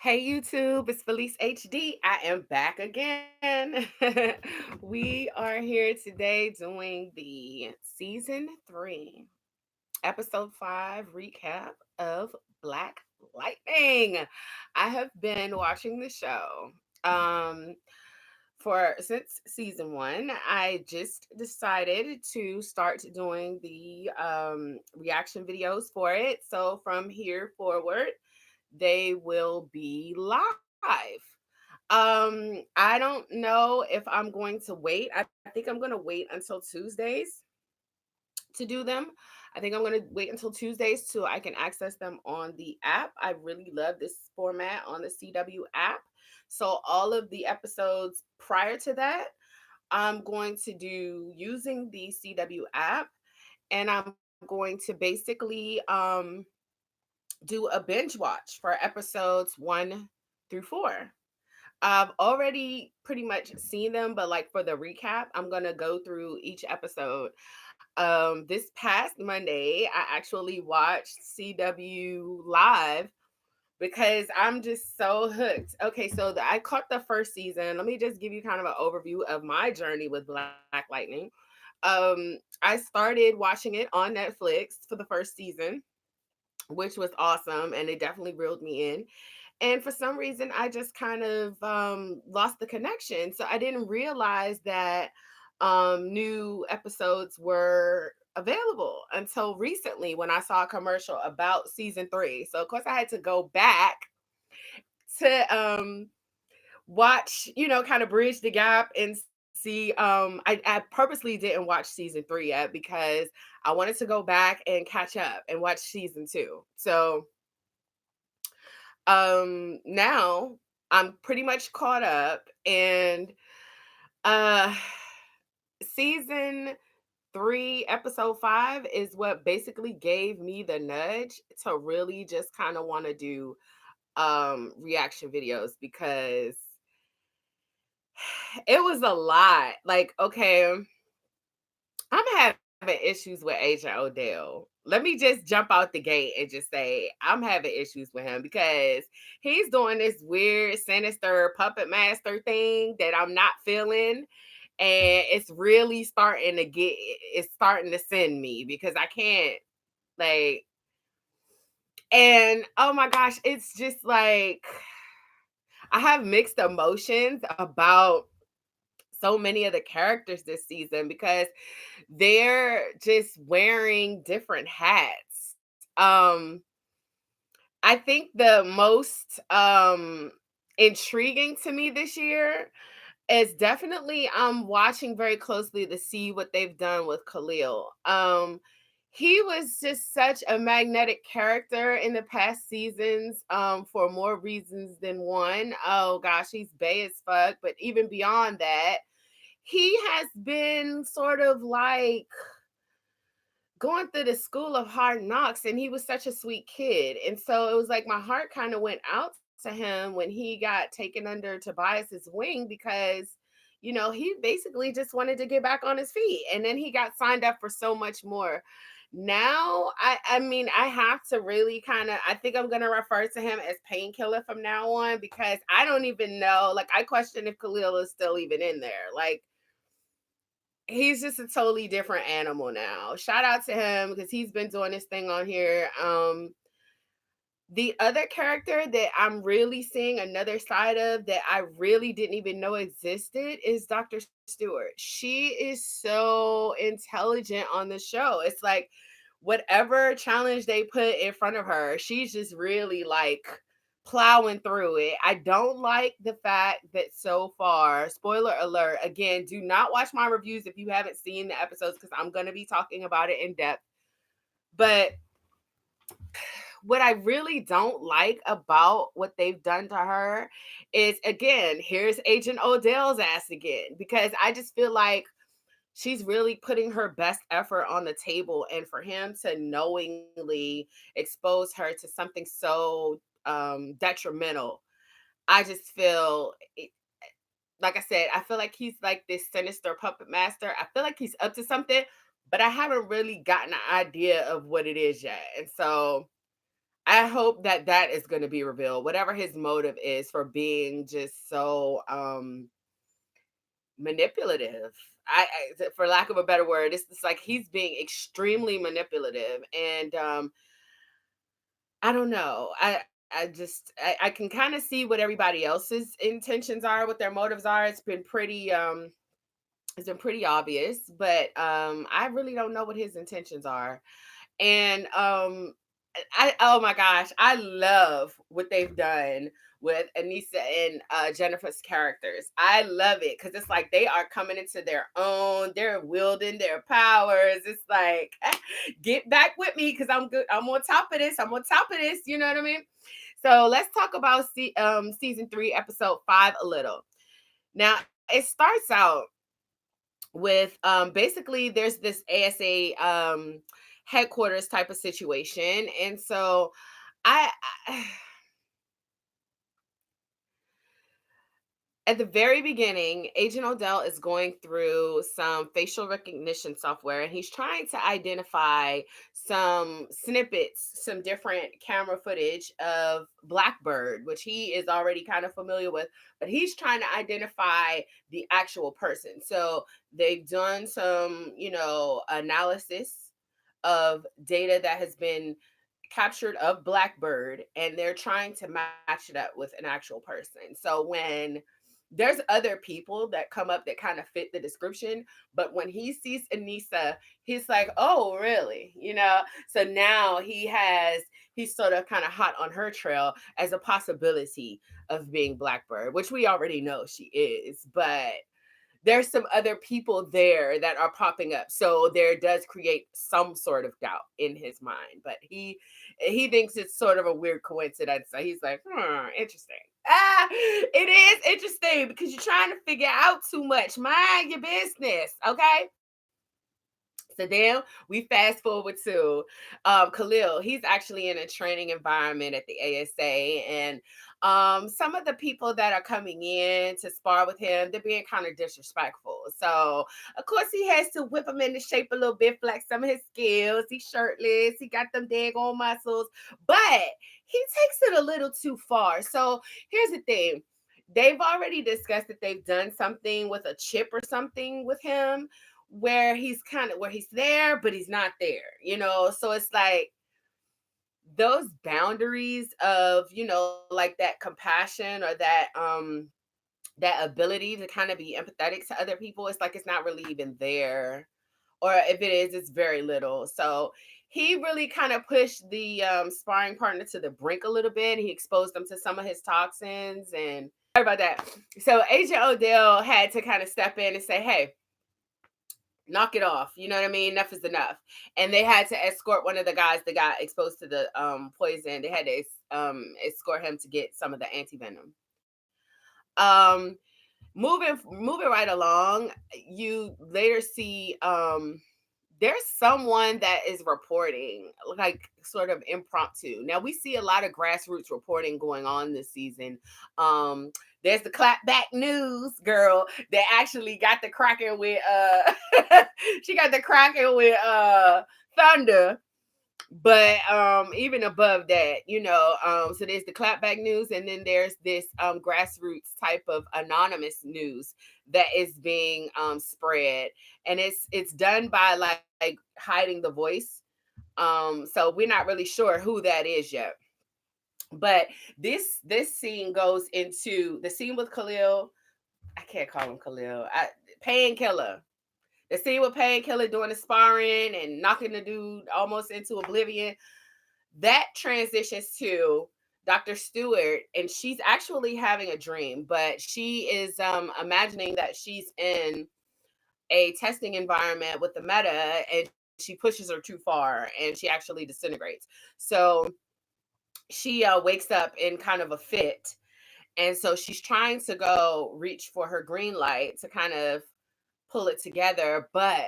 Hey YouTube, it's Felice HD. I am back again. We are here today doing the season 3, episode 5 recap of Black Lightning. I have been watching the show um for since season 1. I just decided to start doing the reaction videos for it. So from here forward, they will be live. I don't know if I'm going to wait. I think I'm going to wait until Tuesdays to do them. I think I'm going to wait until Tuesdays so I can access them on the app. I really love this format on the CW app. So all of the episodes prior to that, I'm going to do using the CW app, and I'm going to basically do a binge watch for episodes 1 through 4. I've already pretty much seen them, but like for the recap, I'm gonna go through each episode. This past Monday, I actually watched CW live because I'm just so hooked. Okay, so I caught the first season. Let me just give you kind of an overview of my journey with Black Lightning. I started watching it on Netflix for the first season, which was awesome, and it definitely reeled me in. And for some reason, I just kind of lost the connection. So I didn't realize that new episodes were available until recently when I saw a commercial about season 3. So of course I had to go back to watch, kind of bridge the gap and see. I purposely didn't watch season 3 yet because I wanted to go back and catch up and watch season 2. So now I'm pretty much caught up, and uh season 3 episode 5 is what basically gave me the nudge to really just kind of want to do reaction videos because it was a lot. Like, okay, I'm having issues with Agent Odell. Let me just jump out the gate and just say I'm having issues with him because he's doing this weird, sinister puppet master thing that I'm not feeling. And it's really it's starting to send me because I can't, like, and oh my gosh, it's just like I have mixed emotions about so many of the characters this season because they're just wearing different hats. I think the most intriguing to me this year is definitely I'm watching very closely to see what they've done with Khalil. He was just such a magnetic character in the past seasons, for more reasons than one. Oh gosh, he's bae as fuck. But even beyond that, he has been sort of like going through the school of hard knocks, and he was such a sweet kid. And so it was like my heart kind of went out to him when he got taken under Tobias's wing because he basically just wanted to get back on his feet, and then he got signed up for so much more. Now I mean I have to really kind of, I think I'm going to refer to him as Painkiller from now on because I don't even know, like, I question if Khalil is still even in there. Like, he's just a totally different animal now. Shout out to him because he's been doing this thing on here. The other character that I'm really seeing another side of that I really didn't even know existed is Dr. Stewart. She is so intelligent on the show. It's like whatever challenge they put in front of her, she's just really like plowing through it. I don't like the fact that so far, spoiler alert, again, do not watch my reviews if you haven't seen the episodes because I'm going to be talking about it in depth. But what I really don't like about what they've done to her is, again, here's Agent Odell's ass again, because I just feel like she's really putting her best effort on the table. And for him to knowingly expose her to something so detrimental, I just feel like I said, I feel like he's like this sinister puppet master. I feel like he's up to something, but I haven't really gotten an idea of what it is yet. And so I hope that that is going to be revealed, whatever his motive is for being just so manipulative. For lack of a better word, it's like he's being extremely manipulative, and I don't know. I can kind of see what everybody else's intentions are, what their motives are. It's been pretty obvious, but I really don't know what his intentions are. And I oh my gosh, I love what they've done with Anissa and Jennifer's characters. I love it because it's like they are coming into their own. They're wielding their powers. It's like get back with me because I'm good. I'm on top of this. I'm on top of this. You know what I mean? So let's talk about season 3, episode 5 a little. Now it starts out with basically there's this ASA headquarters type of situation, and so I at the very beginning, Agent Odell is going through some facial recognition software and he's trying to identify some snippets, some different camera footage of Blackbird, which he is already kind of familiar with, but he's trying to identify the actual person. So they've done some, analysis of data that has been captured of Blackbird, and they're trying to match it up with an actual person. So when there's other people that come up that kind of fit the description, but when he sees Anissa, he's like, oh really, so now he's sort of kind of hot on her trail as a possibility of being Blackbird, which we already know she is, but there's some other people there that are popping up, so there does create some sort of doubt in his mind, but he thinks it's sort of a weird coincidence, so he's like, interesting. It is interesting because you're trying to figure out too much. Mind your business, okay? So then we fast forward to Khalil. He's actually in a training environment at the ASA, and some of the people that are coming in to spar with him, they're being kind of disrespectful. So of course he has to whip him into shape a little bit, flex some of his skills. He's shirtless, he got them daggone muscles, but he takes it a little too far. So here's the thing. They've already discussed that they've done something with a chip or something with him where he's there but he's not there, so it's like those boundaries of, like that compassion or that ability to kind of be empathetic to other people, it's like it's not really even there, or if it is, it's very little. So he really kind of pushed the sparring partner to the brink a little bit. He exposed them to some of his toxins, and sorry about that. So Agent Odell had to kind of step in and say, hey, knock it off. You know what I mean? Enough is enough. And they had to escort one of the guys that got exposed to the poison. They had to escort him to get some of the anti-venom. Um moving right along, you later see there's someone that is reporting like sort of impromptu. Now we see a lot of grassroots reporting going on this season. There's the clapback news girl that actually got the cracking with she got the cracking with Thunder, but even above that, so there's the clapback news, and then there's this grassroots type of anonymous news that is being spread, and it's done by like hiding the voice, so we're not really sure who that is yet, but this scene goes into the scene with Khalil. I can't call him Khalil. Painkiller. The scene with Painkiller doing the sparring and knocking the dude almost into oblivion, that transitions to Dr. Stewart, and she's actually having a dream, but she is imagining that she's in a testing environment with the meta, and she pushes her too far and she actually disintegrates. So she wakes up in kind of a fit, and so she's trying to go reach for her green light to kind of pull it together, but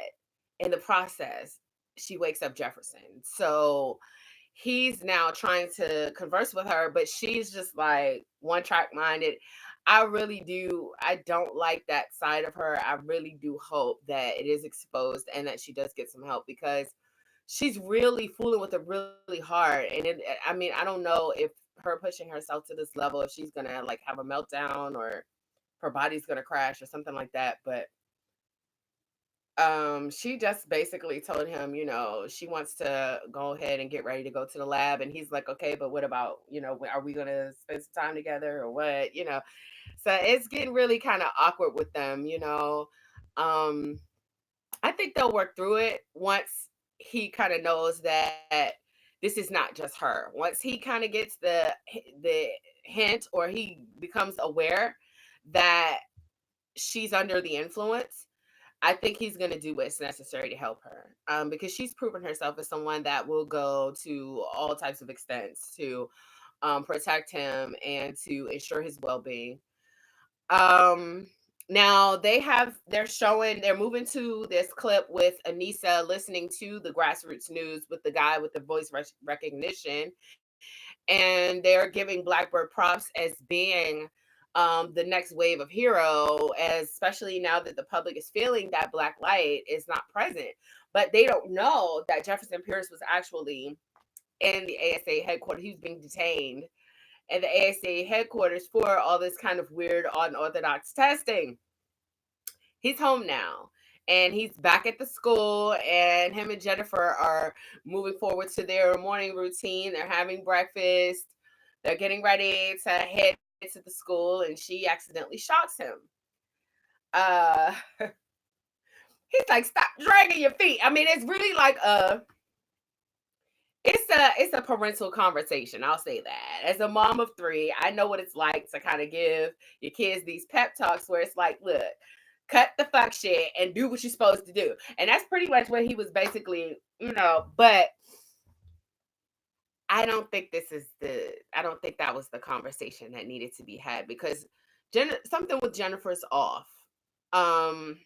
in the process, she wakes up Jefferson. So he's now trying to converse with her, but she's just like one track minded. I don't like that side of her. I really do hope that it is exposed and that she does get some help, because she's really fooling with it really hard. And I mean, I don't know if her pushing herself to this level, if she's gonna like have a meltdown or her body's gonna crash or something like that. But she just basically told him, she wants to go ahead and get ready to go to the lab. And he's like, okay, but what about, are we gonna spend some time together or what? So it's getting really kind of awkward with them. um I think they'll work through it once he kind of knows that this is not just her. Once he kind of gets the hint, or he becomes aware that she's under the influence, I think he's going to do what's necessary to help her. Because she's proven herself as someone that will go to all types of extents to protect him and to ensure his well-being. Um, Now they're moving to this clip with Anissa listening to the grassroots news with the guy with the voice recognition, and they're giving Blackbird props as being the next wave of hero, especially now that the public is feeling that Black light is not present. But they don't know that Jefferson Pierce was actually in the ASA headquarters. He was being detained at the ASA headquarters for all this kind of weird, unorthodox testing. He's home now, and he's back at the school, and him and Jennifer are moving forward to their morning routine. They're having breakfast. They're getting ready to head to the school, and she accidentally shocks him. Uh, he's like, "Stop dragging your feet." I mean, it's really like it's a parental conversation. I'll say that. As a mom of three, I know what it's like to kind of give your kids these pep talks where it's like, look, cut the fuck shit and do what you're supposed to do. And that's pretty much what he was basically, but I don't think that was the conversation that needed to be had, because something with Jennifer's off. Um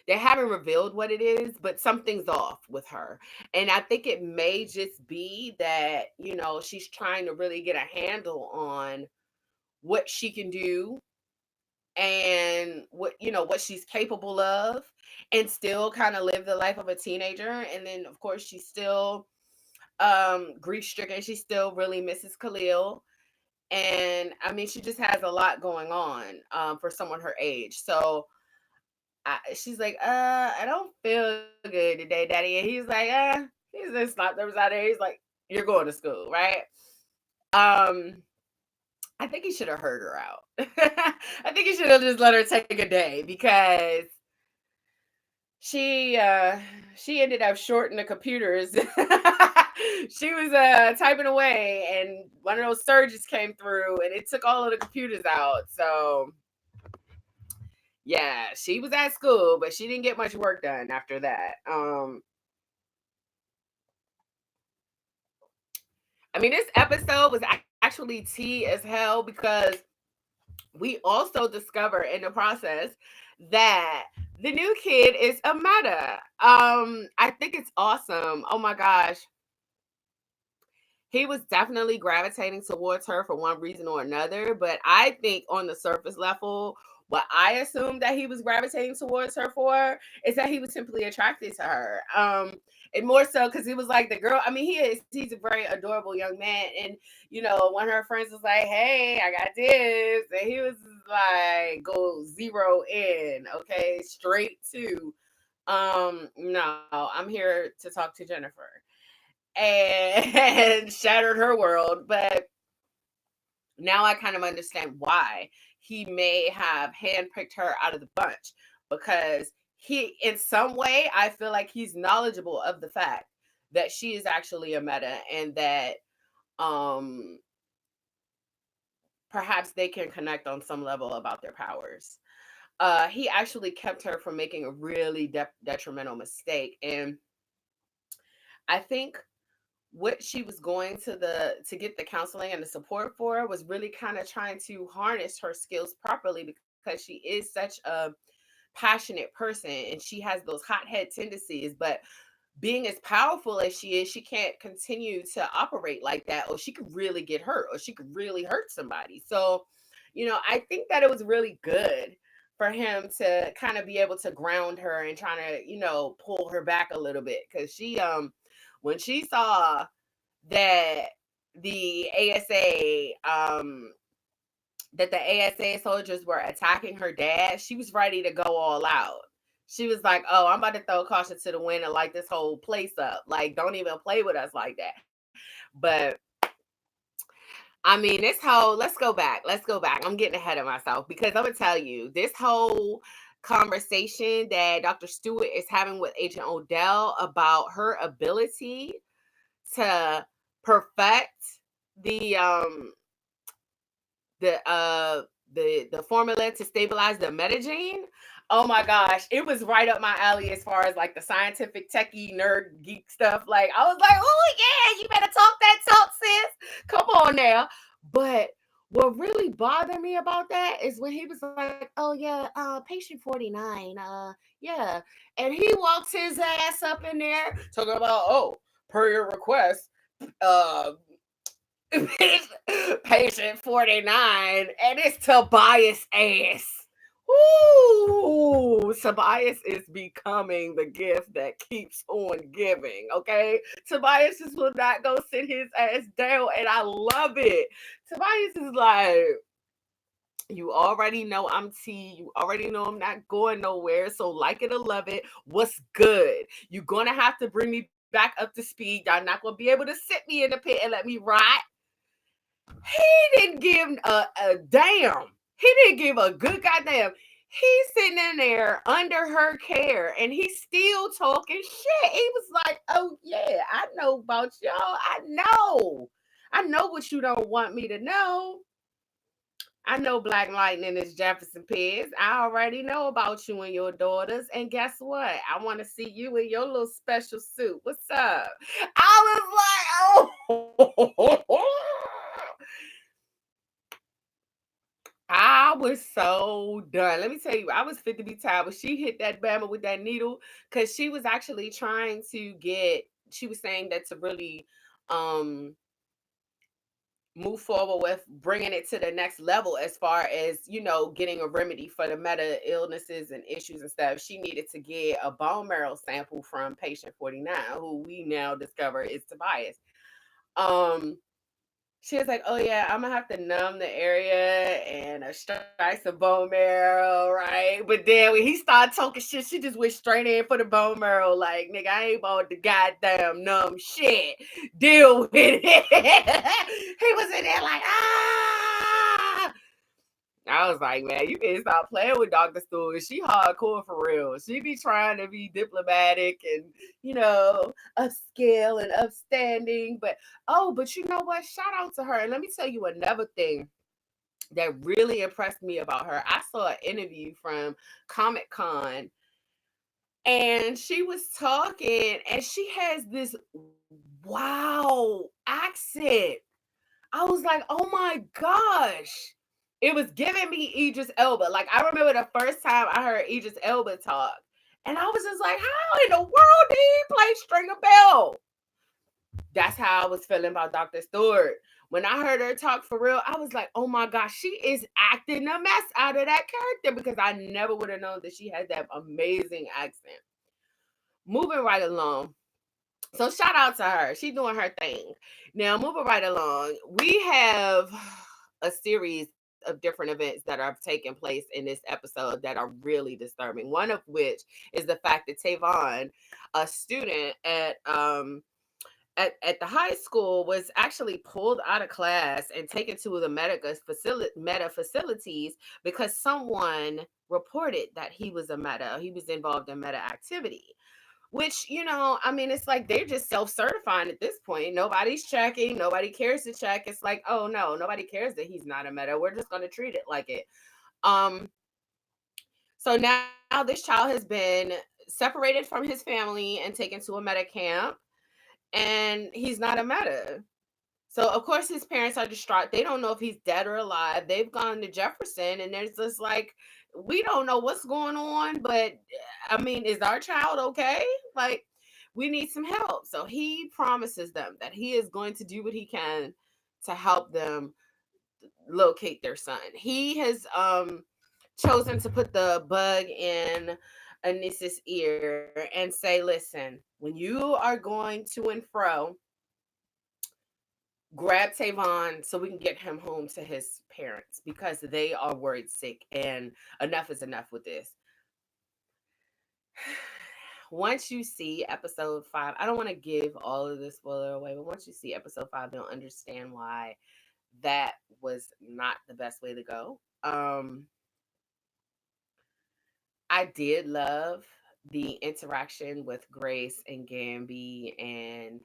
they haven't revealed what it is, but something's off with her. And I think it may just be that, she's trying to really get a handle on what she can do and what she's capable of, and still kind of live the life of a teenager. And then of course she's still grief stricken. She still really misses Khalil. And I mean, she just has a lot going on for someone her age. So she's like, I don't feel good today, Daddy. And he's like, he's just slapped her out there. He's like, you're going to school, right? Um, I think he should have heard her out. I think he should have just let her take a day, because she uh she ended up shorting the computers. She was typing away, and one of those surges came through, and it took all of the computers out. So yeah, she was at school, but she didn't get much work done after that. I mean, this episode was actually tea as hell, because we also discover in the process that the new kid is a meta. I think it's awesome. Oh my gosh. He was definitely gravitating towards her for one reason or another, but I think on the surface level, what I assumed that he was gravitating towards her for is that he was simply attracted to her. And more so because he was like the girl. I mean, he's a very adorable young man. And one of her friends was like, "Hey, I got this," and he was like, "Go zero in, okay, straight to, no, I'm here to talk to Jennifer," and shattered her world. But now I kind of understand why he may have handpicked her out of the bunch, because in some way, I feel like he's knowledgeable of the fact that she is actually a meta, and that um perhaps they can connect on some level about their powers. He actually kept her from making a really detrimental mistake. And I think what she was going to get the counseling and the support for was really kind of trying to harness her skills properly, because she is such a passionate person, and she has those hothead tendencies. But being as powerful as she is, she can't continue to operate like that, or she could really get hurt, or she could really hurt somebody. So I think that it was really good for him to kind of be able to ground her and trying to, pull her back a little bit. Cause when she saw that the ASA, that the ASA soldiers were attacking her dad, she was ready to go all out. She was like, "Oh, I'm about to throw caution to the wind and light this whole place up. Like, don't even play with us like that." But I mean, this whole, let's go back. Let's go back. I'm getting ahead of myself because I'm going to tell you this whole conversation that Dr. Stewart is having with Agent Odell about her ability to perfect the the uh the formula to stabilize the metagene. Oh my gosh, it was right up my alley as far as like the scientific techie nerd geek stuff. Like I was like, oh yeah, you better talk that talk, sis. Come on now. But what really bothered me about that is when he was like, "Oh yeah, patient 49, yeah," and he walked his ass up in there talking about, "Oh, per your request, uh, patient 49, and it's Tobias ass." Ooh, Tobias is becoming the gift that keeps on giving. Okay, Tobias just will not go sit his ass down, and I love it. Tobias is like, "You already know I'm T. You already know I'm not going nowhere. So like it or love it. What's good? You're gonna have to bring me back up to speed. Y'all not gonna be able to sit me in the pit and let me rot." He didn't give a damn. He didn't give a good goddamn. He's sitting in there under her care and he's still talking shit. He was like, "Oh yeah, I know about y'all. I know. I know what you don't want me to know. I know Black Lightning is Jefferson Pigs. I already know about you and your daughters. And guess what? I want to see you in your little special suit. What's up?" I was like, "Oh." I was so done. Let me tell you, I was fit to be tired. But she hit that Bama with that needle because she was actually trying to get, she was saying that to really um move forward with bringing it to the next level as far as, getting a remedy for the meta illnesses and issues and stuff. She needed to get a bone marrow sample from patient 49, who we now discover is Tobias. Um, she was like, "Oh yeah, I'm gonna have to numb the area and strike some bone marrow, right?" But then when he started talking shit, she just went straight in for the bone marrow. Like, "Nigga, I ain't about the goddamn numb shit. Deal with it." He was in there like, "Ah." I was like, "Man, you can stop playing with Dr. Stewart. She hardcore for real. She be trying to be diplomatic and, upscale and upstanding. But you know what? Shout out to her. And let me tell you another thing that really impressed me about her. I saw an interview from Comic Con and she was talking and she has this wow accent. I was like, "Oh my gosh." It was giving me Idris Elba. Like, I remember the first time I heard Idris Elba talk. And I was just like, how in the world did he play Stringer Bell? That's how I was feeling about Dr. Stewart. When I heard her talk for real, I was like, "Oh my gosh, she is acting a mess out of that character," because I never would have known that she had that amazing accent. Moving right along. So shout out to her. She's doing her thing. Now, moving right along, we have a series of different events that are taking place in this episode that are really disturbing. One of which is the fact that Tavon, a student at the high school, was actually pulled out of class and taken to the meta facilities because someone reported that he was a meta. He was involved in meta activity. Which, I mean, it's like they're just self-certifying at this point. Nobody's checking. Nobody cares to check. It's like, oh no, nobody cares that he's not a meta. We're just going to treat it like it. Um, so now this child has been separated from his family and taken to a meta camp, and he's not a meta. So of course his parents are distraught. They don't know if he's dead or alive. They've gone to Jefferson and there's just like, we don't know what's going on, but I mean, is our child okay? Like, we need some help. So he promises them that he is going to do what he can to help them locate their son. He has chosen to put the bug in Anissa's ear and say, listen, when you are going to and fro, grab Tavon so we can get him home to his parents because they are worried sick and enough is enough with this. Once you see episode 5, I don't want to give all of this spoiler away, but once you see episode 5, you'll understand why that was not the best way to go. I did love the interaction with Grace and Gamby, and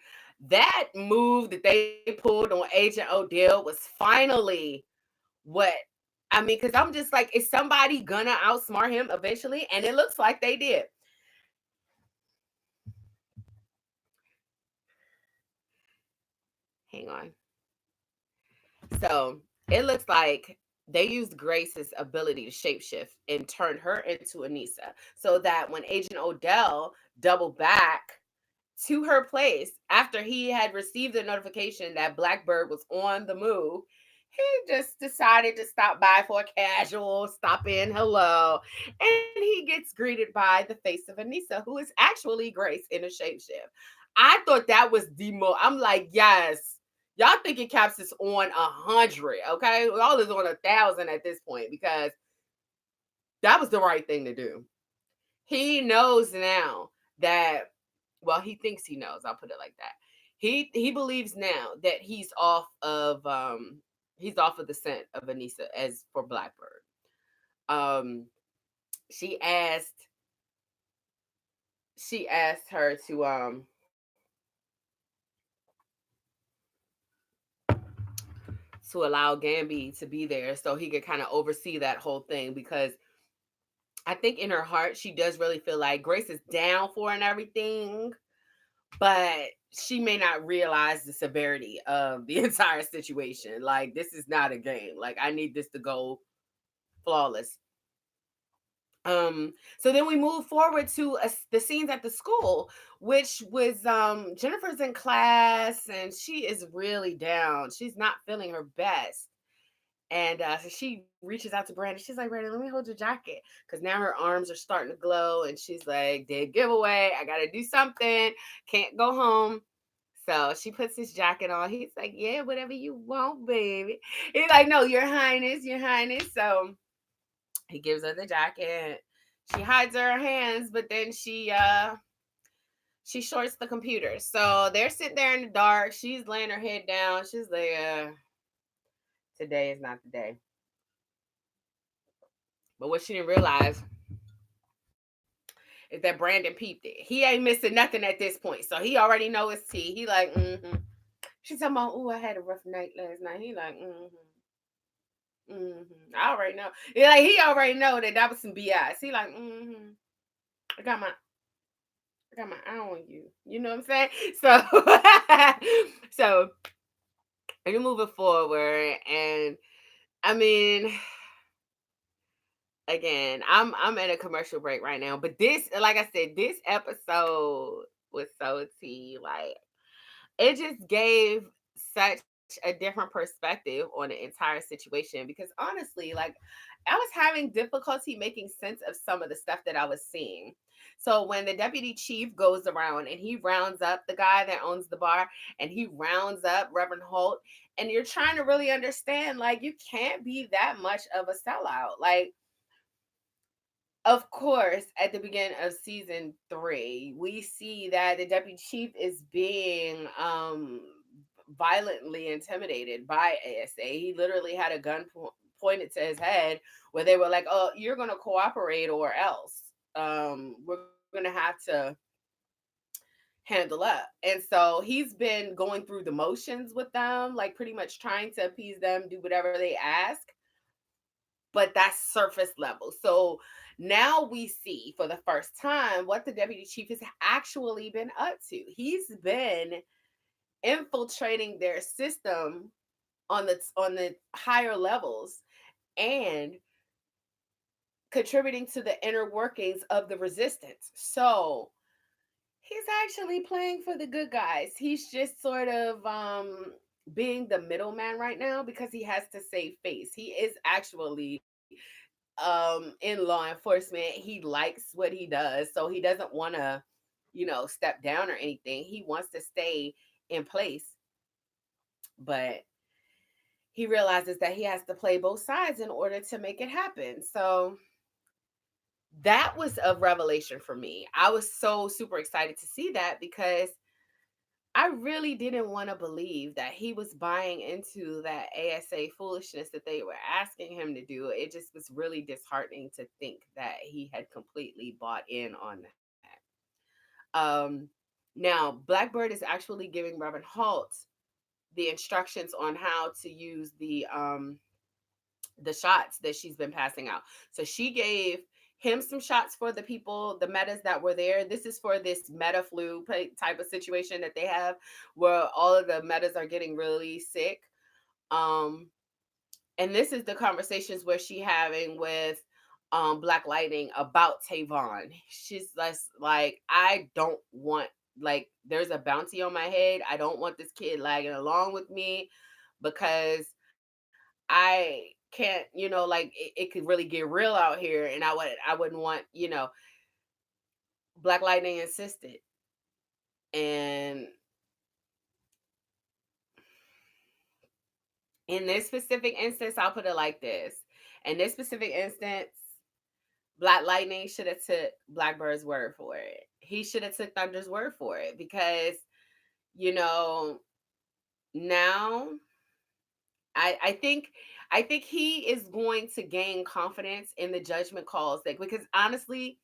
that move that they pulled on Agent Odell was finally what I mean, because I'm just like, is somebody gonna outsmart him eventually? And it looks like they did. Hang on. So it looks like they used Grace's ability to shapeshift and turned her into Anissa so that when Agent Odell doubled back to her place after he had received a notification that Blackbird was on the move, he just decided to stop by for a casual stop in hello. And he gets greeted by the face of Anissa, who is actually Grace in a shapeshift. I thought that was the most, I'm like, yes. Y'all thinking Caps is on 100, okay? Y'all is on 1,000 at this point because that was the right thing to do. He knows now that, well, he thinks he knows. I'll put it like that. He believes now that he's off of the scent of Anissa as for Blackbird. Um, she asked her to allow Gamby to be there so he could kind of oversee that whole thing because I think in her heart she does really feel like Grace is down for and everything, but she may not realize the severity of the entire situation. Like, this is not a game. Like, I need this to go flawless. So then we move forward to the scenes at the school, which was Jennifer's in class and she is really down. She's not feeling her best. And so she reaches out to Brandon. She's like, Brandon, let me hold your jacket. Because now her arms are starting to glow. And she's like, dead giveaway. I got to do something. Can't go home. So she puts his jacket on. He's like, yeah, whatever you want, baby. He's like, no, your highness, your highness. So he gives her the jacket. She hides her hands, but then she shorts the computer. So they're sitting there in the dark. She's laying her head down. She's like, today is not the day. But what she didn't realize is that Brandon peeped it. He ain't missing nothing at this point. So he already know it's tea. He like, mm-hmm. She talking about, oh, I had a rough night last night. He like, mm-hmm. Mm-hmm. I already know. Like he already know that was some BS. He like, mm-hmm. I got my eye on you. You know what I'm saying? So so you're moving forward and I mean again, I'm at a commercial break right now, but this, like I said, this episode was so tea. Like it just gave such a different perspective on the entire situation because honestly, like I was having difficulty making sense of some of the stuff that I was seeing. So when the deputy chief goes around and he rounds up the guy that owns the bar and he rounds up Reverend Holt, and you're trying to really understand, like, you can't be that much of a sellout. Like, of course, at the beginning of season 3, we see that the deputy chief is being violently intimidated by ASA. He literally had a gun pointed to his head where they were like, "Oh, you're going to cooperate or else we're going to have to handle up." And so he's been going through the motions with them, like pretty much trying to appease them, do whatever they ask, but that's surface level. So now we see for the first time what the deputy chief has actually been up to. He's been infiltrating their system on the higher levels and contributing to the inner workings of the resistance. So he's actually playing for the good guys. He's just sort of being the middleman right now because he has to save face. He is actually in law enforcement. He likes what he does, so he doesn't want to, step down or anything. He wants to stay in place, but he realizes that he has to play both sides in order to make it happen. So that was a revelation for me. I was so super excited to see that because I really didn't want to believe that he was buying into that ASA foolishness that they were asking him to do. It just was really disheartening to think that he had completely bought in on that. Um, Now, Blackbird is actually giving Reverend Halt the instructions on how to use the shots that she's been passing out. So she gave him some shots for the people, the metas that were there. This is for this meta flu type of situation that they have where all of the metas are getting really sick. Um, and this is the conversations where she having with Black Lightning about Tavon. She's like, I don't want, like, there's a bounty on my head. I don't want this kid lagging along with me because I can't, like it could really get real out here, and I wouldn't want, Black Lightning insisted. And in this specific instance, I'll put it like this. In this specific instance, Black Lightning should have took Blackbird's word for it. He should have took Thunder's word for it because, you know, now I think he is going to gain confidence in the judgment calls that, because honestly,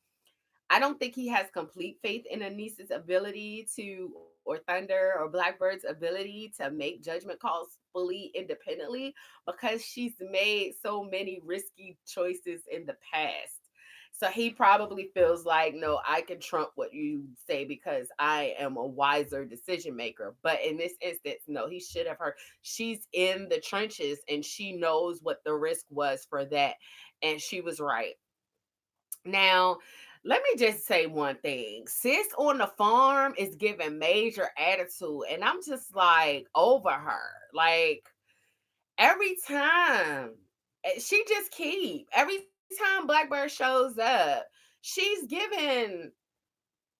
I don't think he has complete faith in Anissa's ability to, or Thunder or Blackbird's ability to make judgment calls fully independently, because she's made so many risky choices in the past. So he probably feels like, no, I can trump what you say because I am a wiser decision maker. But in this instance, no, he should have heard. She's in the trenches and she knows what the risk was for that. And she was right. Now, let me just say one thing. Sis on the farm is giving major attitude, and I'm just like over her. Like every time she just every time Blackbird shows up, she's giving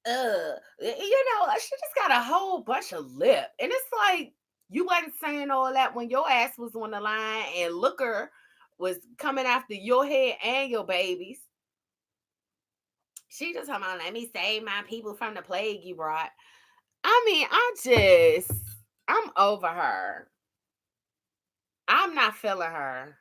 she just got a whole bunch of lip. And it's like you wasn't saying all that when your ass was on the line and Looker was coming after your head and your babies. She just talking about, let me save my people from the plague you brought. I mean, I'm over her. I'm not feeling her.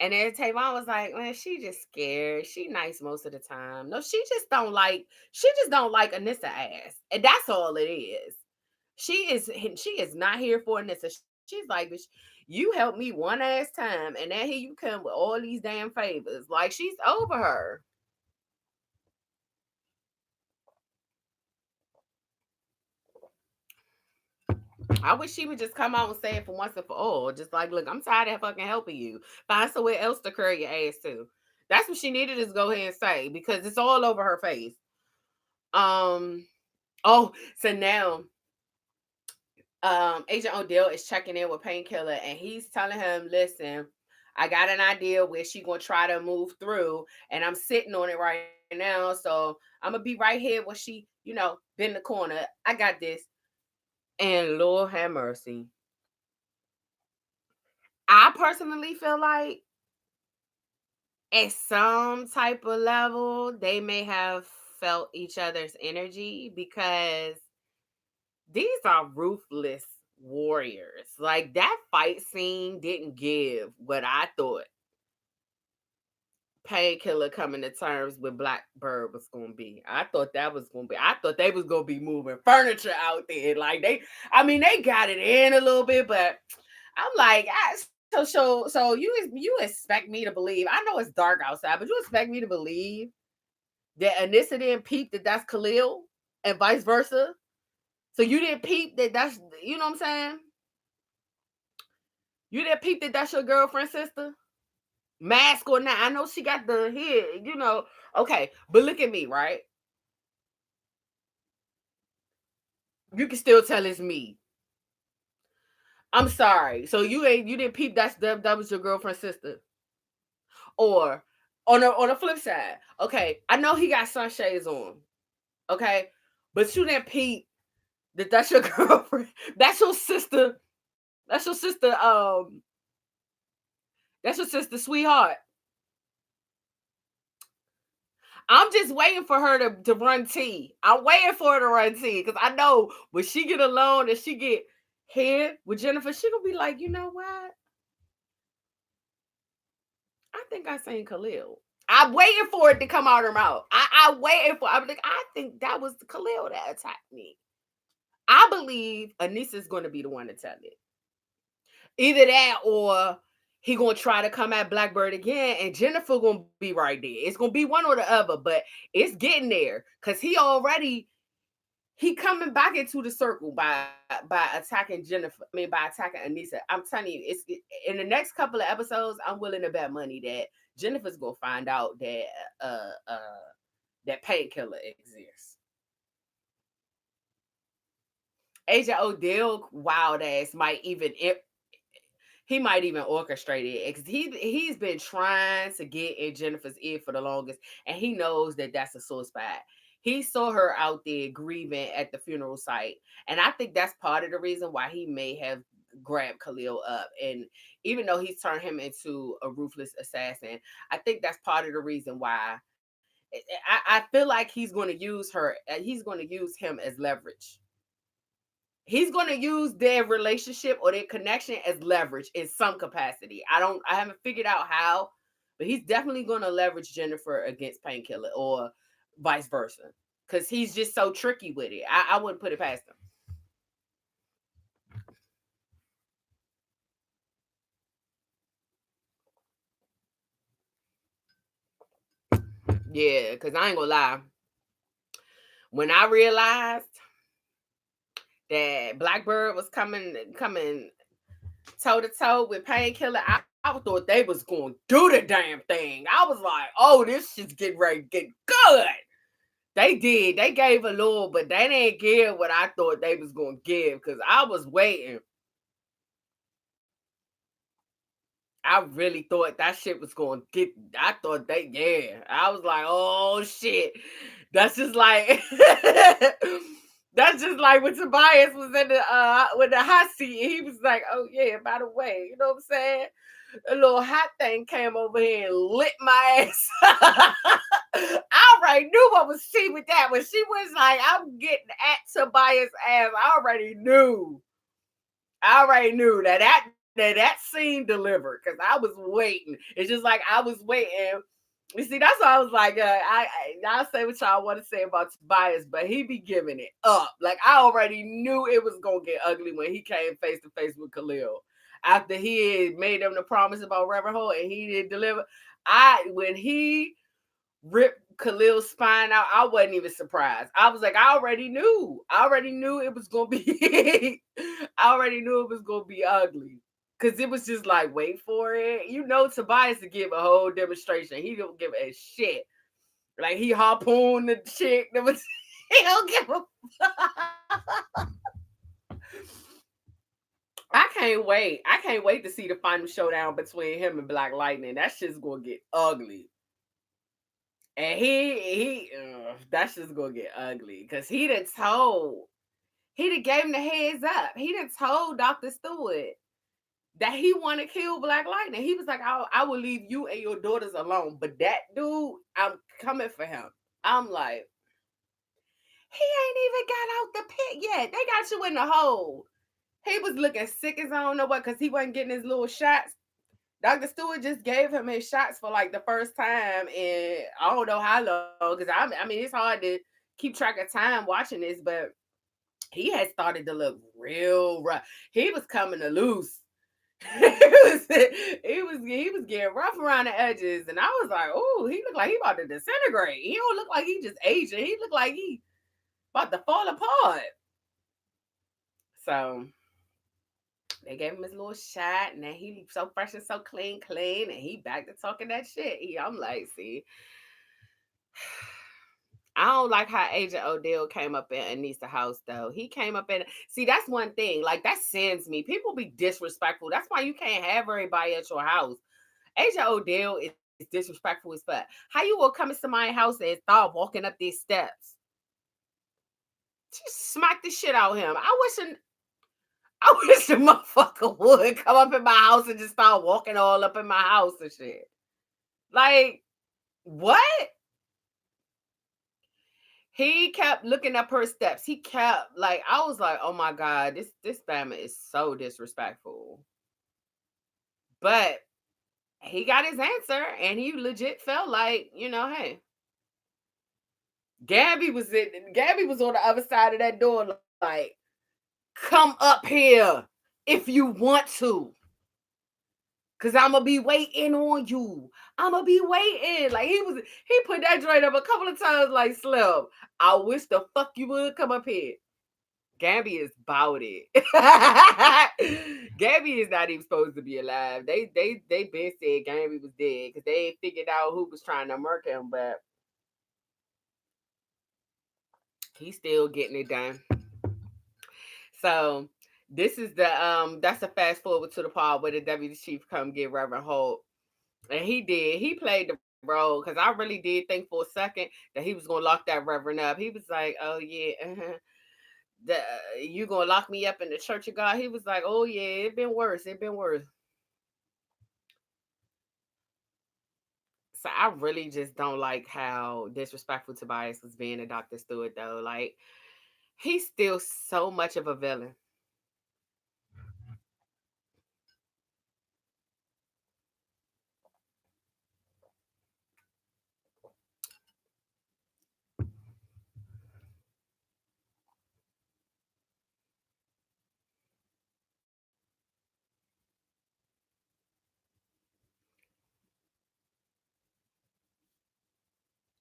And then Tavon was like, man, she just scared. She nice most of the time. No, she just don't like Anissa ass. And that's all it is. She is not here for Anissa. She's like, bitch, you helped me one ass time, and now here you come with all these damn favors. Like, she's over her. I wish she would just come out and say it for once and for all. Just like, look, I'm tired of fucking helping you. Find somewhere else to curl your ass to. That's what she needed to go ahead and say, because it's all over her face. Um. Oh, so now, Agent Odell is checking in with Painkiller, and he's telling him, "Listen, I got an idea where she gonna try to move through, and I'm sitting on it right now. So I'm gonna be right here when she, bend the corner. I got this." And Lord have mercy. I personally feel like at some type of level, they may have felt each other's energy because these are ruthless warriors. Like, that fight scene didn't give what I thought Painkiller coming to terms with Blackbird was gonna be. I thought that was gonna be. I thought they was gonna be moving furniture out there. Like, they got it in a little bit, but I'm like, so you expect me to believe? I know it's dark outside, but you expect me to believe that Anissa didn't peep that that's Khalil and vice versa? So you didn't peep that that's, you know what I'm saying? You didn't peep that that's your girlfriend's sister? Mask or not? I know she got the head, Okay, but look at me, right? You can still tell it's me. I'm sorry. So you didn't peep that was your girlfriend's sister, or On the flip side, okay, I know he got sunshades on, okay, but you didn't peep that that's your girlfriend, that's your sister, that's your sister, that's your sister, sweetheart. I'm just waiting for her to run tea. I'm waiting for her to run tea because I know when she get alone and she get here with Jennifer, she gonna be like, you know what? I think I seen Khalil. I'm waiting for it to come out her mouth. I waiting for. I'm like, I think that was Khalil that attacked me. I believe Anissa's going to be the one to tell it. Either that or he gonna try to come at Blackbird again, and Jennifer gonna be right there. It's gonna be one or the other, but it's getting there because he coming back into the circle by attacking Jennifer. I mean, by attacking Anissa. I'm telling you, in the next couple of episodes. I'm willing to bet money that Jennifer's gonna find out that that painkiller exists. Agent Odell wild ass he might even orchestrate it because he's been trying to get in Jennifer's ear for the longest, and he knows that that's a sore spot. He saw her out there grieving at the funeral site, and I think that's part of the reason why he may have grabbed Khalil up. And even though he's turned him into a ruthless assassin, I think that's part of the reason why. I feel like he's going to use her. He's going to use him as leverage. He's going to use their relationship or their connection as leverage in some capacity. I haven't figured out how, but he's definitely going to leverage Jennifer against Painkiller or vice versa because he's just so tricky with it. I wouldn't put it past him. Yeah, because I ain't gonna lie. When I realized that Blackbird was coming toe to toe with Painkiller, I thought they was going to do the damn thing. I was like, oh, this shit's getting ready to get good. They did. They gave a little, but they didn't give what I thought they was going to give because I was waiting. I really thought that shit was going to get. I thought yeah. I was like, oh shit. That's just like. That's just like when Tobias was in the with the hot seat. He was like, "Oh yeah, by the way, you know what I'm saying? A little hot thing came over here and lit my ass." I already knew what was she with that. When she was like, "I'm getting at Tobias' ass," I already knew. That scene delivered because I was waiting. It's just like I was waiting. You see, that's why I was like, I'll say what y'all want to say about Tobias, but he be giving it up. Like I already knew it was gonna get ugly when he came face to face with Khalil. After he had made them the promise about Reverend Ho and he did deliver. When he ripped Khalil's spine out, I wasn't even surprised. I was like, I already knew. I already knew it was gonna be I already knew it was gonna be ugly. Cause it was just like, wait for it. You know, Tobias to give a whole demonstration. He don't give a shit. Like he harpooned the chick. That was he don't give a I can't wait. I can't wait to see the final showdown between him and Black Lightning. That shit's gonna get ugly. And that's just gonna get ugly. Cause he done gave him the heads up. He done told Dr. Stewart that he want to kill Black Lightning. He was like, I will leave you and your daughters alone. But that dude, I'm coming for him. I'm like, he ain't even got out the pit yet. They got you in the hole. He was looking sick as I don't know what because he wasn't getting his little shots. Dr. Stewart just gave him his shots for like the first time in I don't know how long. Because I mean, it's hard to keep track of time watching this, but he had started to look real rough. He was coming to loose. He was getting rough around the edges, and I was like, "Oh, he looked like he about to disintegrate. He don't look like he just aging. He looked like he about to fall apart." So they gave him his little shot, and then he so fresh and so clean, and he back to talking that shit. I'm like, see, I don't like how Agent Odell came up in Anissa's house though. He came up in see that's one thing. Like that sends me. People be disrespectful. That's why you can't have everybody at your house. Agent Odell is disrespectful as fuck. How you will come into my house and start walking up these steps? Just smack the shit out of him. I wish the motherfucker would come up in my house and just start walking all up in my house and shit. Like, what? He kept looking up her steps. He kept like, I was like, oh my God, this family is so disrespectful. But he got his answer and he legit felt like, hey, Gabby was on the other side of that door, like, come up here if you want to. Cause I'ma be waiting on you. I'ma be waiting. Like he put that joint up a couple of times like Slim. I wish the fuck you would come up here. Gabby is about it. Gabby is not even supposed to be alive. They been said Gabby was dead because they ain't figured out who was trying to murk him, but he's still getting it done. So this is that's a fast forward to the part where the deputy chief come get Reverend Holt. And he did. He played the role because I really did think for a second that he was gonna lock that Reverend up. He was like, "Oh yeah, the, you gonna lock me up in the Church of God?" He was like, "Oh yeah, it been worse. It been worse." So I really just don't like how disrespectful Tobias was being to Dr. Stewart though. Like he's still so much of a villain.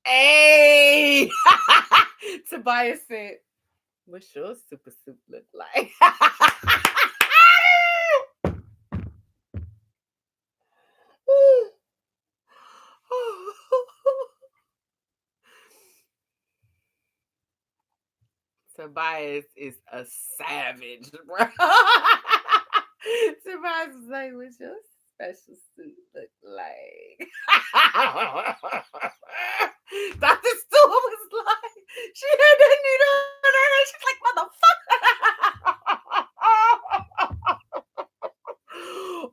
Hey, Tobias said, "What's your super soup look like?" Tobias is a savage, bro. Tobias is like, "What's your special suit look like?" Dr. Stewart was like, she had that needle in her hand. She's like, "Motherfucker."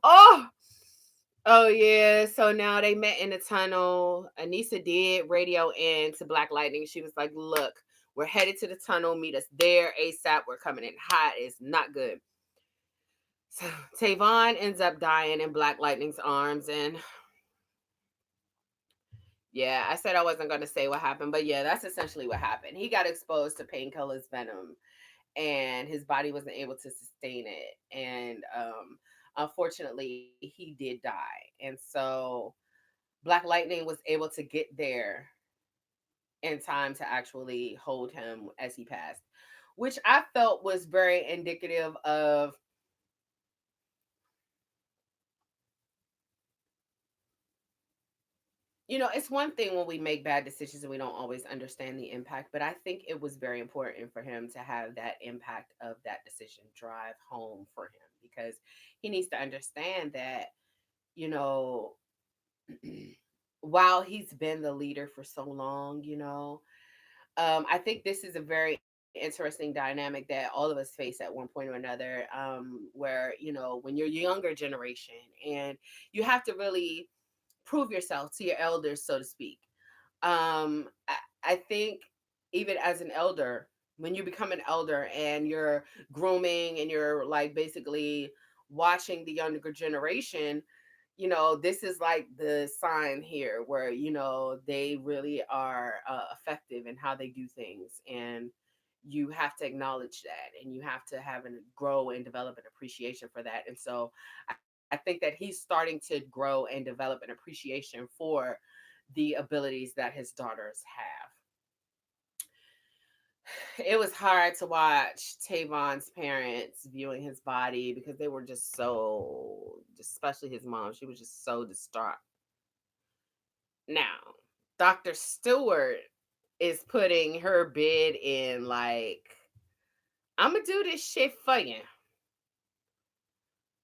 Oh, oh yeah. So now they met in the tunnel. Anissa did radio in to Black Lightning. She was like, "Look, we're headed to the tunnel. Meet us there ASAP. We're coming in hot. It's not good." So Tavon ends up dying in Black Lightning's arms. And yeah, I said I wasn't going to say what happened, but yeah, that's essentially what happened. He got exposed to Painkiller's venom and his body wasn't able to sustain it. And unfortunately, he did die. And so Black Lightning was able to get there in time to actually hold him as he passed, which I felt was very indicative of, it's one thing when we make bad decisions and we don't always understand the impact, but I think it was very important for him to have that impact of that decision drive home for him because he needs to understand that, you know, while he's been the leader for so long, I think this is a very interesting dynamic that all of us face at one point or another, where, when you're younger generation and you have to really prove yourself to your elders, so to speak. I think even as an elder, when you become an elder and you're grooming and you're like basically watching the younger generation, this is like the sign here where, they really are effective in how they do things. And you have to acknowledge that and you have to have and grow and develop an appreciation for that. And so I think that he's starting to grow and develop an appreciation for the abilities that his daughters have. It was hard to watch Tavon's parents viewing his body because they were just so, especially his mom, she was just so distraught. Now, Dr. Stewart is putting her bid in like, I'm gonna do this shit for you.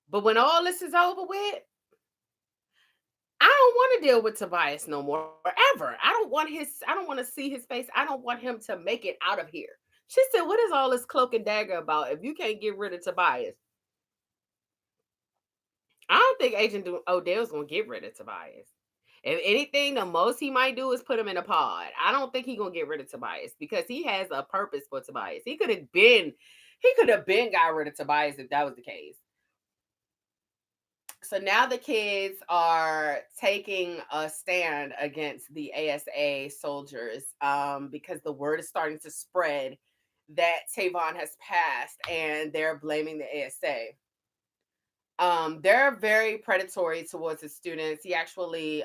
But when all this is over with, I don't want to deal with Tobias no more ever. I don't want to see his face. I don't want him to make it out of here. She said, what is all this cloak and dagger about if you can't get rid of Tobias? I don't think Odell's gonna get rid of Tobias. If anything, the most he might do is put him in a pod. I don't think he's gonna get rid of Tobias because he has a purpose for Tobias. He could have been got rid of Tobias if that was the case. So now the kids are taking a stand against the ASA soldiers because the word is starting to spread that Tavon has passed and they're blaming the ASA. They're very predatory towards the students. He actually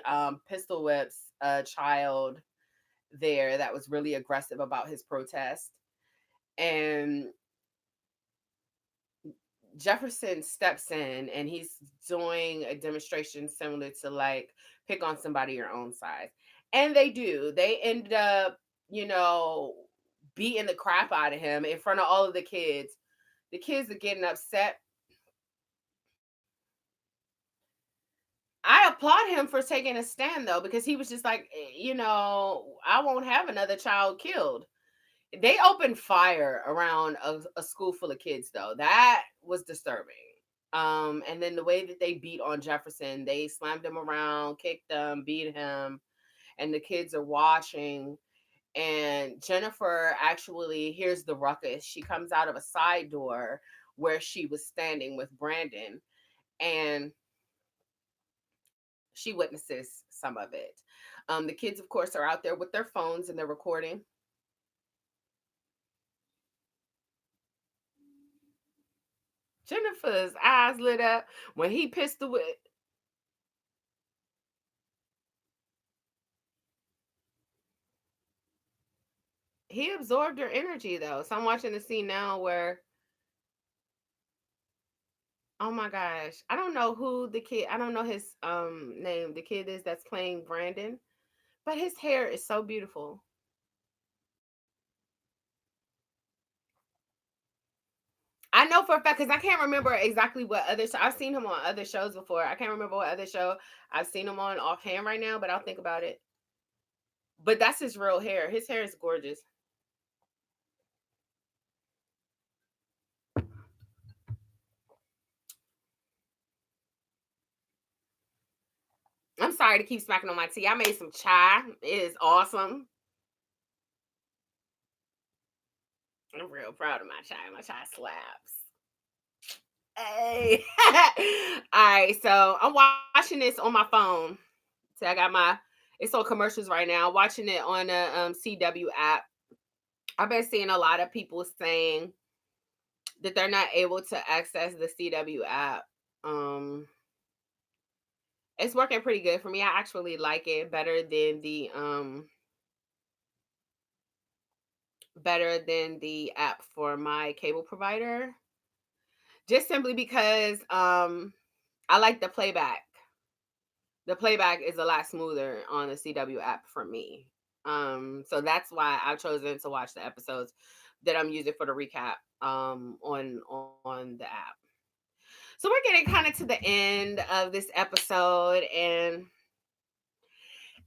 pistol whips a child there that was really aggressive about his protest. And Jefferson steps in and he's doing a demonstration similar to like pick on somebody your own size. And they do. They end up, you know, beating the crap out of him in front of all of the kids. The kids are getting upset. I applaud him for taking a stand though, because he was just like, you know, I won't have another child killed. They opened fire around a school full of kids though. That was disturbing. And then the way that they beat on Jefferson, they slammed him around, kicked him, beat him, and the kids are watching. And Jennifer actually hears the ruckus. She comes out of a side door where she was standing with Brandon, and she witnesses some of it. The kids, of course, are out there with their phones and they're recording. Jennifer's eyes lit up when he pissed away. He absorbed her energy though. So I'm watching the scene now where, oh my gosh, I don't know who the kid, I don't know his name, the kid is that's playing Brandon, but his hair is so beautiful. I know for a fact because I can't remember exactly what other show I've seen him on other shows before. I can't remember what other show I've seen him on offhand right now, but I'll think about it. But that's his real hair. His hair is gorgeous. I'm sorry to keep smacking on my tea. I made some chai. It is awesome. I'm real proud of my chai. My chai slaps. Hey. All right, so I'm watching this on my phone. So I got my it's on commercials right now. Watching it on the CW app. I've been seeing a lot of people saying that they're not able to access the CW app. Um it's working pretty good for me. I actually like it better than the app for my cable provider. Just simply because I like the playback. The playback is a lot smoother on the CW app for me. So that's why I've chosen to watch the episodes that I'm using for the recap on the app. So we're getting kind of to the end of this episode, and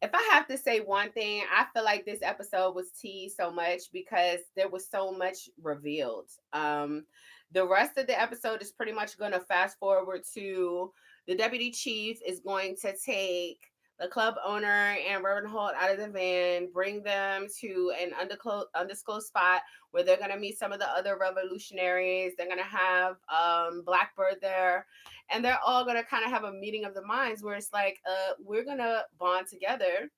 if I have to say one thing, I feel like this episode was teased so much because there was so much revealed. The rest of the episode is pretty much going to fast forward to the deputy chief is going to take the club owner and Reverend Holt out of the van, bring them to an undisclosed spot where they're going to meet some of the other revolutionaries. They're going to have Blackbird there, and they're all going to kind of have a meeting of the minds where it's like, we're going to bond together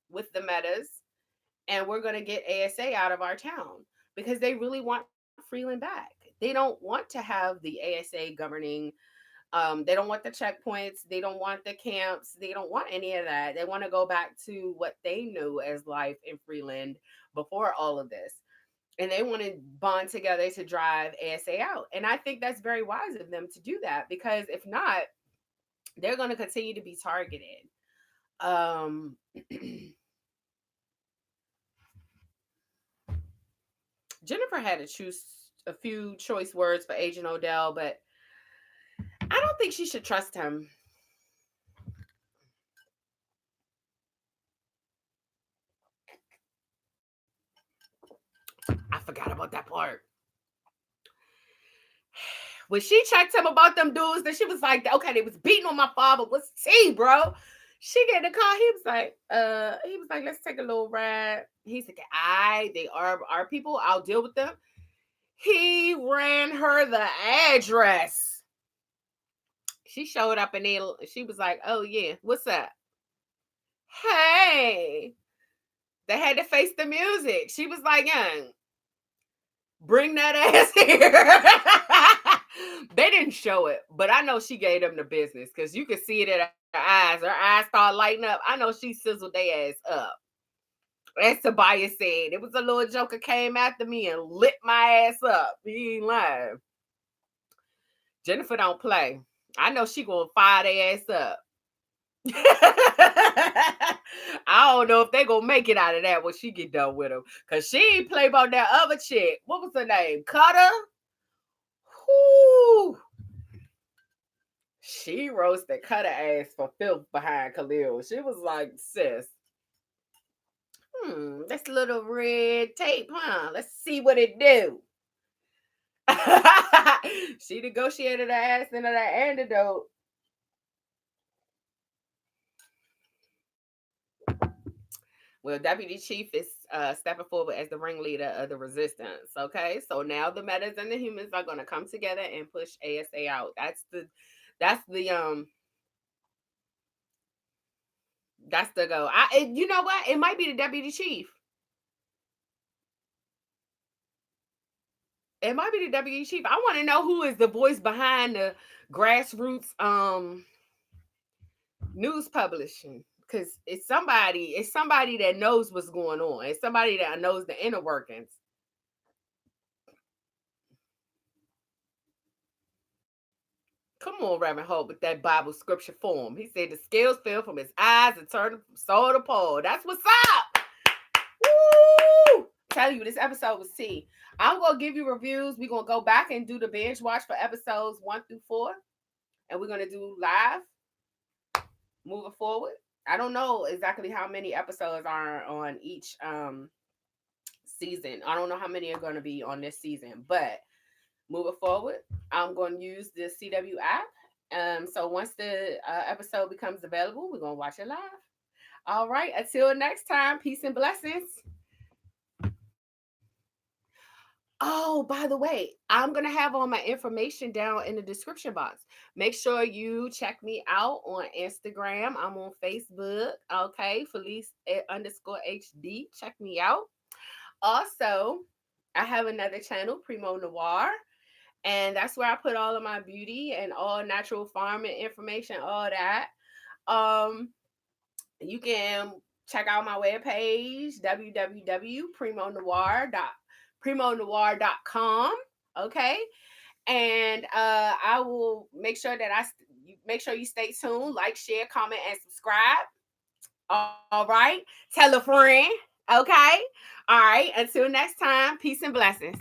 with the metas and we're going to get ASA out of our town because they really want Freeland back. They don't want to have the ASA governing. They don't want the checkpoints. They don't want the camps. They don't want any of that. They want to go back to what they knew as life in Freeland before all of this. And they want to bond together to drive ASA out. And I think that's very wise of them to do that because if not, they're going to continue to be targeted. Um, Jennifer had to choose a few choice words for Agent Odell, but I don't think she should trust him. I forgot about that part. When she checked him about them dudes, then she was like, okay, they was beating on my father. What's tea, bro? She get in the car. He was like, let's take a little ride. He said, they are our people. I'll deal with them. He ran her the address. She showed up and she was like, oh yeah, what's up? Hey. They had to face the music. She was like, young, bring that ass here. They didn't show it, but I know she gave them the business because you could see it in her eyes. Her eyes start lighting up. I know she sizzled their ass up. As Tobias said, it was a little joker came after me and lit my ass up. He ain't lying. Jennifer don't play. I know she gonna fire their ass up. I don't know if they gonna make it out of that when she get done with him. Cause she ain't play about that other chick. What was her name? Cutter? Whoo. She roasted Cutter ass for filth behind Khalil. She was like, sis, that's little red tape, huh? Let's see what it do. She negotiated her ass into that antidote. Well, Deputy Chief is stepping forward as the ringleader of the resistance. Okay, so now the metas and the humans are going to come together and push ASA out. That's the go. You know what? It might be the Deputy Chief. It might be the Deputy Chief. I want to know who is the voice behind the grassroots news publishing. Because it's somebody that knows what's going on. It's somebody that knows the inner workings. Come on, Reverend Hope, with that Bible scripture form. He said the scales fell from his eyes and turned from soul to pole. That's what's up. Woo! Tell you, this episode was tea. I'm gonna give you reviews. We're gonna go back and do the binge watch for episodes 1 through 4, and we're gonna do live moving forward. I don't know exactly how many episodes are on each season. I don't know how many are gonna be on this season, but moving forward, I'm going to use the CW app. So once the episode becomes available, we're going to watch it live. All right. Until next time, peace and blessings. Oh, by the way, I'm going to have all my information down in the description box. Make sure you check me out on Instagram. I'm on Facebook. Okay. Felice_HD. Check me out. Also, I have another channel, Primo Noir. And that's where I put all of my beauty and all natural farming information, all that. You can check out my webpage, www.PrimoNoir.com. Okay. And I will make sure that make sure you stay tuned, like, share, comment, and subscribe. All right. Tell a friend. Okay. All right. Until next time, peace and blessings.